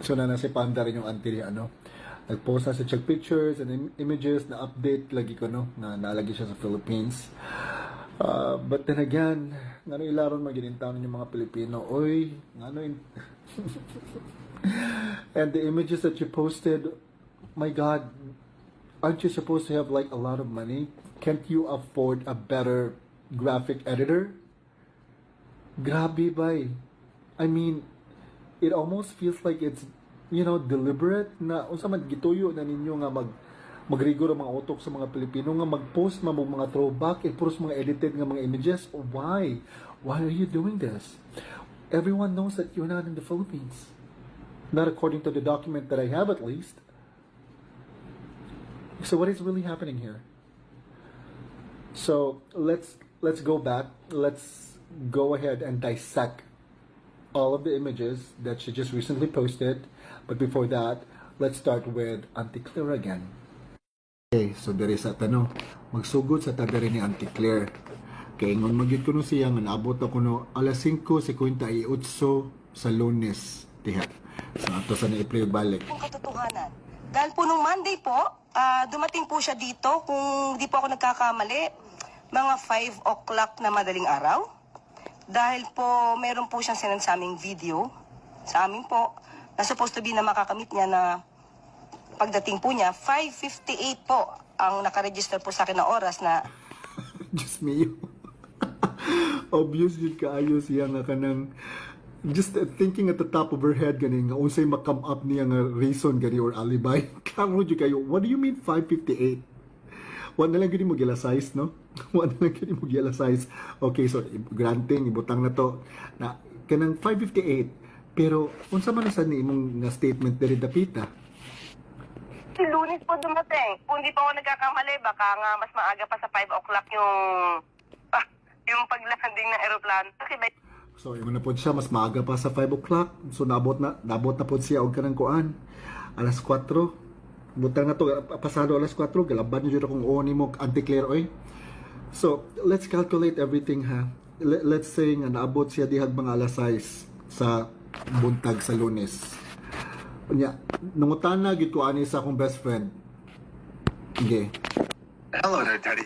So na si Panda rin yung auntie niya, ano. Nag-post na sa check pictures and images na update lagi ko, no, na naalagi siya sa Philippines. But then again, ngano ilaron maginintaw yung mga Pilipino. Oy, ngano and the images that you posted, my God, aren't you supposed to have like a lot of money? Can't you afford a better graphic editor? Grabe bay. I mean, it almost feels like it's, you know, deliberate na unsa man gituyo na ninyo nga magrigor ang mga utok sa mga Pilipino nga mag-post mga throwback and post mga edited nga mga images. Why? Why are you doing this? Everyone knows that you're not in the Philippines. Not according to the document that I have, at least. So what is really happening here? So let's go back. Let's go ahead and dissect all of the images that she just recently posted. But before that, let's start with Auntie Claire again. Okay, so there is a tanong. Magsugod sa tagarin ni Auntie Claire. Kaya ngon magyud ko no siya nga naabot ako no alas 5:58 sa Lunes diha. So ato sa na-play balik. Kung katotohanan. Dahil po nung Monday po, dumating po siya dito, kung di po ako nagkakamali, mga 5 o'clock na madaling araw. Dahil po meron po siyang sinend sa aming video, sa amin po, na supposed to be na makakamit niya na pagdating po niya, 5:58 po ang nakaregister po sa akin na oras na... Just me. Obvious yun kaayo siya nga kanang just thinking at the top of her head gani nga unsay ma-come up niya nga reason gani or alibi. Kamo jud kayo. What do you mean 5:58? Wa na lang gani mo gila-size, no? Wa na lang gani mo gila-size. Okay, so granting ibutang na to na kanang 5:58 pero unsa man sa ni imong nga statement diri dapita? Lunes po dumating. Kung di pa ako nagkakamali, baka nga mas maaga pa sa 5 o'clock yung paglanding ng aeroplano. So, yung na po siya, mas maaga pa sa 5 o'clock. So, nabot na po siya og kanang kuan. Alas 4. Butang na to, pasado alas 4. Galaban nyo dito kung ni mo, Auntie Claire, oy. So, let's calculate everything, ha. Let's say nga naabot siya dihag mga alas 6 sa buntag sa Lunes. Nya, nangutan na gid ko ani sa akong best friend. Okay. Hello there, Daddy.